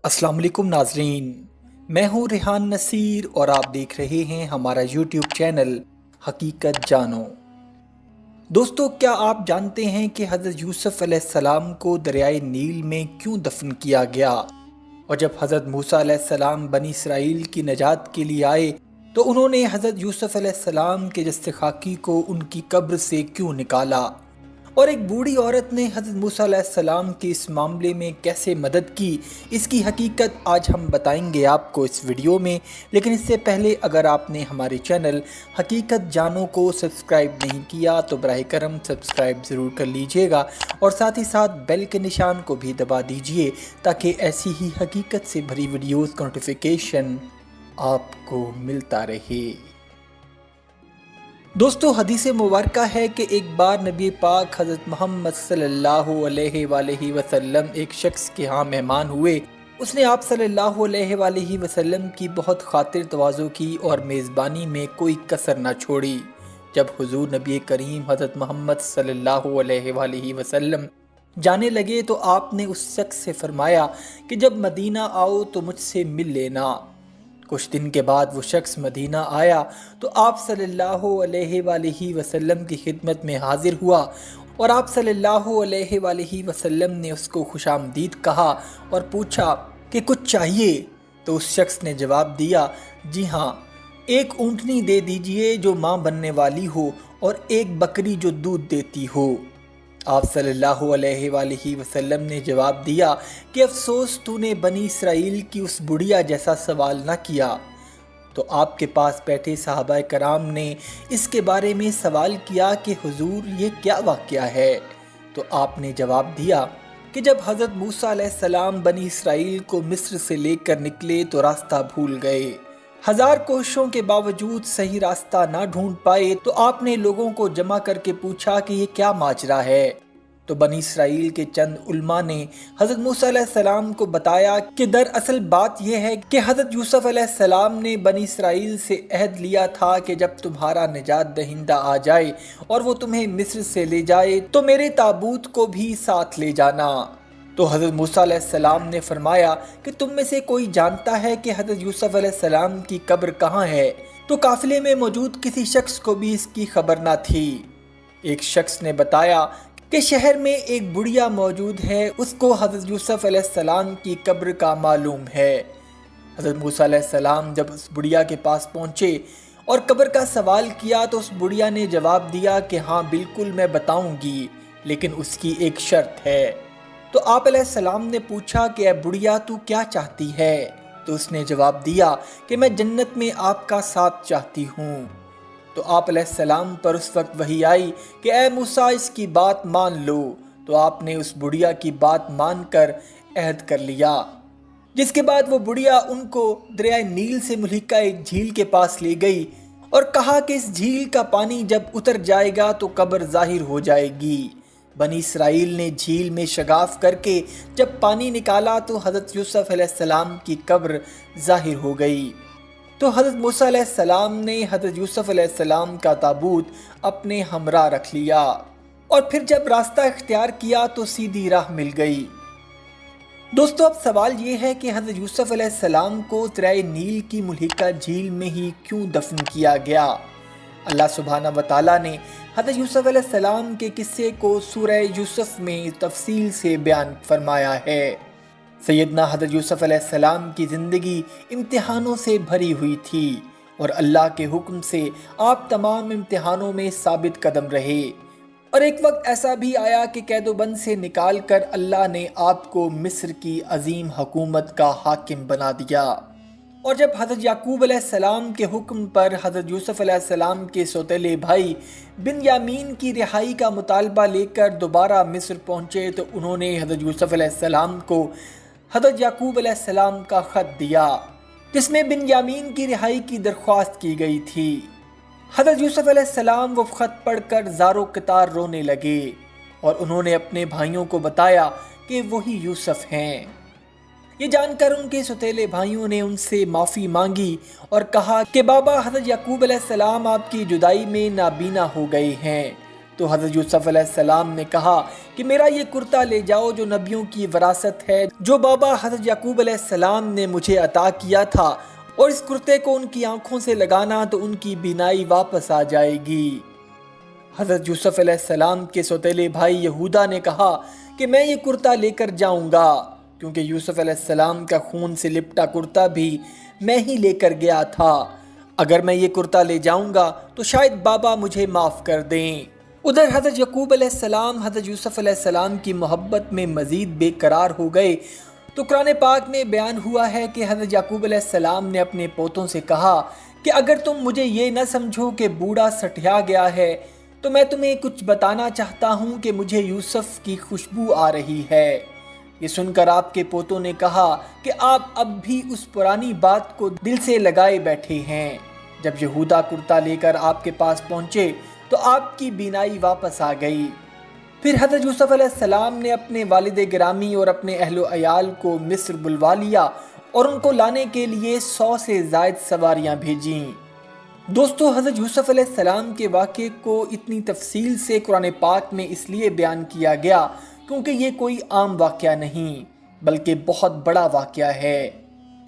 अस्सलाम वालेकुम नाजरीन, मैं हूँ रेहान नसीर और आप देख रहे हैं हमारा यूट्यूब चैनल हकीकत जानो। दोस्तों, क्या आप जानते हैं कि हज़रत यूसुफ़ अलैहिस्सलाम को दरियाए नील में क्यों दफन किया गया? और जब हज़रत मूसा अलैहिस्सलाम बनी इसराइल की नजात के लिए आए तो उन्होंने हज़रत यूसुफ़ अलैहिस्सलाम के जस्ते खाकी को उनकी कब्र से क्यों निकाला? और एक बूढ़ी औरत ने हज़रत मूसा अलैहिस्सलाम की इस मामले में कैसे मदद की, इसकी हकीकत आज हम बताएंगे आपको इस वीडियो में। लेकिन इससे पहले अगर आपने हमारे चैनल हकीकत जानो को सब्सक्राइब नहीं किया तो बराह करम सब्सक्राइब ज़रूर कर लीजिएगा और साथ ही साथ बेल के निशान को भी दबा दीजिए ताकि ऐसी ही हकीकत से भरी वीडियोज़ का नोटिफिकेशन आपको मिलता रहे। दोस्तों, हदीस मुबारक है कि एक बार नबी पाक हज़रत मोहम्मद सल्लल्लाहु अलैहि वसल्लम एक शख्स के यहाँ मेहमान हुए। उसने आप सल्लल्लाहु अलैहि वसल्लम की बहुत खातिर तवाज़ो की और मेज़बानी में कोई कसर न छोड़ी। जब हुज़ूर नबी करीम हज़रत मोहम्मद सल्लल्लाहु अलैहि वसल्लम जाने लगे तो आपने उस शख्स से फरमाया कि जब मदीना आओ तो मुझसे मिल लेना। कुछ दिन के बाद वो शख्स मदीना आया तो आप सल्लल्लाहु अलैहि वसल्लम की खिदमत में हाजिर हुआ और आप सल्लल्लाहु अलैहि वसल्लम ने उसको खुशामदीद कहा और पूछा कि कुछ चाहिए? तो उस शख्स ने जवाब दिया, जी हाँ, एक ऊँटनी दे दीजिए जो माँ बनने वाली हो और एक बकरी जो दूध देती हो। आप सल्लल्लाहु अलैहि वसल्लम ने जवाब दिया कि अफसोस तूने बनी इसराइल की उस बुढ़िया जैसा सवाल न किया। तो आपके पास बैठे सहाबा कराम ने इसके बारे में सवाल किया कि हुजूर ये क्या वाक़या है? तो आपने जवाब दिया कि जब हज़रत मूसा अलैहिस्सलाम बनी इसराइल को मिस्र से लेकर निकले तो रास्ता भूल गए। 1000 कोशिशों के बावजूद सही रास्ता ना ढूंढ पाए तो आपने लोगों को जमा करके पूछा कि ये क्या माजरा है। तो बनी इसराइल के चंद उल्मा ने हज़रत मूसा अलैहिस्सलाम को बताया कि दरअसल बात यह है कि हज़रत यूसुफ अलैहिस्सलाम ने बनी इसराइल से अहद लिया था कि जब तुम्हारा निजात दहिंदा आ जाए और वो तुम्हें मिस्र से ले जाए तो मेरे ताबूत को भी साथ ले जाना। तो हज़रत मूसा अलैहिस्सलाम ने फरमाया कि तुम में से कोई जानता है कि हज़रत यूसुफ अलैहिस्सलाम की कब्र कहाँ है? तो काफिले में मौजूद किसी शख्स को भी इसकी खबर न थी। एक शख्स ने बताया कि शहर में एक बुढ़िया मौजूद है, उसको हज़रत यूसुफ अलैहिस्सलाम की कब्र का मालूम है। हज़रत मूसा अलैहिस्सलाम जब उस बुढ़िया के पास पहुँचे और कब्र का सवाल किया तो उस बुढ़िया ने जवाब दिया कि हाँ बिल्कुल मैं बताऊँगी, लेकिन उसकी एक शर्त है। तो आप अलैहिस्सलाम ने पूछा कि ऐ बुढ़िया तू क्या चाहती है? तो उसने जवाब दिया कि मैं जन्नत में आपका साथ चाहती हूँ। तो आप अलैहिस्सलाम पर उस वक्त वही आई कि ऐ मूसा इसकी बात मान लो। तो आपने उस बुढ़िया की बात मानकर अहद कर लिया, जिसके बाद वो बुढ़िया उनको दरियाए नील से मुल्हिका एक झील के पास ले गई और कहा कि इस झील का पानी जब उतर जाएगा तो कब्र जाहिर हो जाएगी। बनी इसराइल ने झील में शगाफ करके जब पानी निकाला तो हज़रत यूसुफ अलैहिस्सलाम की कब्र जाहिर हो गई। तो हज़रत मूसा अलैहिस्सलाम ने हज़रत यूसुफ अलैहिस्सलाम का ताबूत अपने हमरा रख लिया और फिर जब रास्ता इख्तियार किया तो सीधी राह मिल गई। दोस्तों, अब सवाल ये है कि हज़रत यूसुफ अलैहिस्सलाम को दरियाए नील की मुल्हिका झील में ही क्यों दफन किया गया? अल्लाह सुब्हाना व तआला ने हज़रत यूसुफ अलैहिस्सलाम के किस्से को सूरह यूसुफ में तफसील से बयान फरमाया है। सैयदना हज़रत यूसुफ अलैहिस्सलाम की ज़िंदगी इम्तिहानों से भरी हुई थी और अल्लाह के हुक्म से आप तमाम इम्तिहानों में साबित कदम रहे। और एक वक्त ऐसा भी आया कि कैदोबंद से निकाल कर अल्लाह ने आपको मिस्र की अजीम हुकूमत का हाकिम बना दिया। और जब हज़रत याकूब अलैहिस्सलाम के हुक्म पर हज़रत यूसुफ अलैहिस्सलाम के सौतेले भाई बिन्यामीन की रिहाई का मुतालबा लेकर दोबारा मिस्र पहुँचे तो उन्होंने हज़रत यूसुफ अलैहिस्सलाम को हज़रत याकूब अलैहिस्सलाम का ख़त दिया जिसमें बिन्यामीन की रिहाई की दरख्वास्त की गई थी। हज़रत यूसुफ अलैहिस्सलाम वो ख़त पढ़कर ज़ारो क़तार रोने लगे और उन्होंने अपने भाइयों को बताया कि वही यूसुफ हैं। ये जानकर उनके सौतेले भाइयों ने उनसे माफ़ी मांगी और कहा कि बाबा हज़रत याकूब अलैहिस्सलाम आपकी जुदाई में नाबीना हो गए हैं। تو حضرت یوسف علیہ السلام نے کہا کہ میرا یہ کرتا لے جاؤ جو نبیوں کی وراثت ہے، جو بابا حضرت یعقوب علیہ السلام نے مجھے عطا کیا تھا، اور اس کرتے کو ان کی آنکھوں سے لگانا تو ان کی بینائی واپس آ جائے گی۔ حضرت یوسف علیہ السلام کے سوتیلے بھائی یہودا نے کہا کہ میں یہ کرتا لے کر جاؤں گا، کیونکہ یوسف علیہ السلام کا خون سے لپٹا کرتا بھی میں ہی لے کر گیا تھا، اگر میں یہ کرتا لے جاؤں گا تو شاید بابا مجھے معاف کر دیں۔ ادھر حضرت یعقوب علیہ السلام حضرت یوسف علیہ السلام کی محبت میں مزید بے قرار ہو گئے، تو قرآن پاک میں بیان ہوا ہے کہ حضرت یعقوب علیہ السلام نے اپنے پوتوں سے کہا کہ اگر تم مجھے یہ نہ سمجھو کہ بوڑھا سٹھیا گیا ہے، تو میں تمہیں کچھ بتانا چاہتا ہوں کہ مجھے یوسف کی خوشبو آ رہی ہے۔ یہ سن کر آپ کے پوتوں نے کہا کہ آپ اب بھی اس پرانی بات کو دل سے لگائے بیٹھے ہیں۔ جب یہودا کرتا لے کر آپ کے پاس پہنچے تو آپ کی بینائی واپس آ گئی۔ پھر حضرت یوسف علیہ السلام نے اپنے والد گرامی اور اپنے اہل و عیال کو مصر بلوا لیا اور ان کو لانے کے لیے 100 سے زائد سواریاں بھیجیں۔ دوستو، حضرت یوسف علیہ السلام کے واقعے کو اتنی تفصیل سے قرآن پاک میں اس لیے بیان کیا گیا کیونکہ یہ کوئی عام واقعہ نہیں بلکہ بہت بڑا واقعہ ہے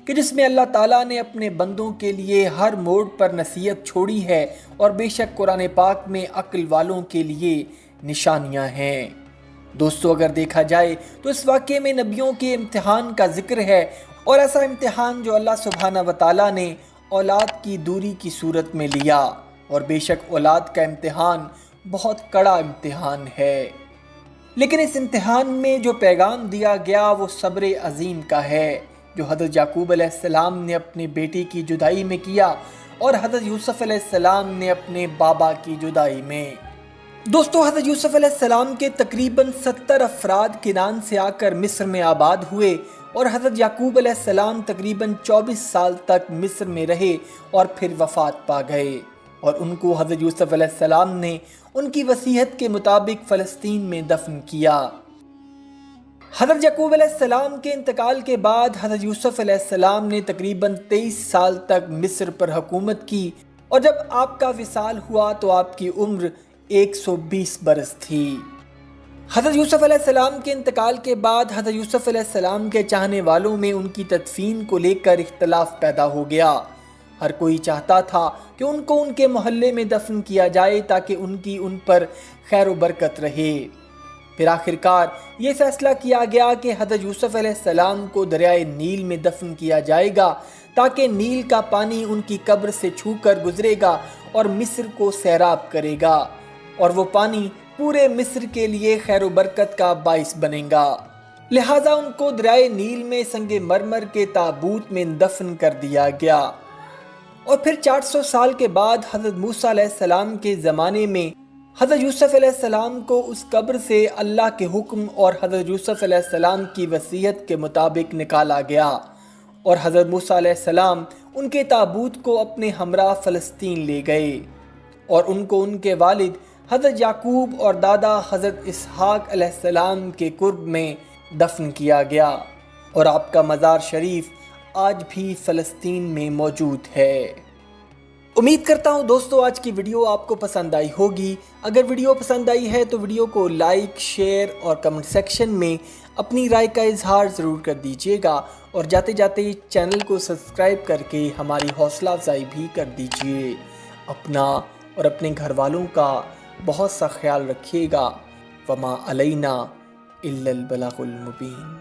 کہ جس میں اللہ تعالیٰ نے اپنے بندوں کے لیے ہر موڑ پر نصیحت چھوڑی ہے، اور بے شک قرآن پاک میں عقل والوں کے لیے نشانیاں ہیں۔ دوستو، اگر دیکھا جائے تو اس واقعے میں نبیوں کے امتحان کا ذکر ہے، اور ایسا امتحان جو اللہ سبحانہ وتعالیٰ نے اولاد کی دوری کی صورت میں لیا، اور بے شک اولاد کا امتحان بہت کڑا امتحان ہے، لیکن اس امتحان میں جو پیغام دیا گیا وہ صبر عظیم کا ہے، جو حضرت یعقوب علیہ السلام نے اپنی بیٹی کی جدائی میں کیا اور حضرت یوسف علیہ السلام نے اپنے بابا کی جدائی میں۔ دوستو، حضرت یوسف علیہ السلام کے تقریباً 70 افراد کنعان سے آ کر مصر میں آباد ہوئے، اور حضرت یعقوب علیہ السلام تقریباً 24 سال تک مصر میں رہے اور پھر وفات پا گئے، اور ان کو حضرت یوسف علیہ السلام نے ان کی وصیت کے مطابق فلسطین میں دفن کیا۔ حضرت یعقوب علیہ السلام کے انتقال کے بعد حضرت یوسف علیہ السلام نے تقریباً 23 سال تک مصر پر حکومت کی، اور جب آپ کا وصال ہوا تو آپ کی عمر 120 برس تھی۔ حضرت یوسف علیہ السلام کے انتقال کے بعد حضرت یوسف علیہ السلام کے چاہنے والوں میں ان کی تدفین کو لے کر اختلاف پیدا ہو گیا۔ ہر کوئی چاہتا تھا کہ ان کو ان کے محلے میں دفن کیا جائے تاکہ ان پر خیر و برکت رہے۔ پھر آخرکار یہ فیصلہ کیا گیا کہ حضرت یوسف علیہ السلام کو دریائے نیل میں دفن کیا جائے گا، تاکہ نیل کا پانی ان کی قبر سے چھو کر گزرے گا اور مصر کو سیراب کرے گا، اور وہ پانی پورے مصر کے لیے خیر و برکت کا باعث بنے گا۔ لہٰذا ان کو دریائے نیل میں سنگ مرمر کے تابوت میں دفن کر دیا گیا۔ اور پھر 400 سال کے بعد حضرت موسیٰ علیہ السلام کے زمانے میں حضرت یوسف علیہ السلام کو اس قبر سے اللہ کے حکم اور حضرت یوسف علیہ السلام کی وصیت کے مطابق نکالا گیا، اور حضرت موسیٰ علیہ السلام ان کے تابوت کو اپنے ہمراہ فلسطین لے گئے، اور ان کو ان کے والد حضرت یعقوب اور دادا حضرت اسحاق علیہ السلام کے قرب میں دفن کیا گیا، اور آپ کا مزار شریف آج بھی فلسطین میں موجود ہے۔ امید کرتا ہوں دوستو آج کی ویڈیو آپ کو پسند آئی ہوگی۔ اگر ویڈیو پسند آئی ہے تو ویڈیو کو لائک، شیئر اور کمنٹ سیکشن میں اپنی رائے کا اظہار ضرور کر دیجیے گا، اور جاتے جاتے چینل کو سبسکرائب کر کے ہماری حوصلہ افزائی بھی کر دیجیے۔ اپنا اور اپنے گھر والوں کا بہت سا خیال رکھیے گا۔ وما علینا الا البلاغ المبین۔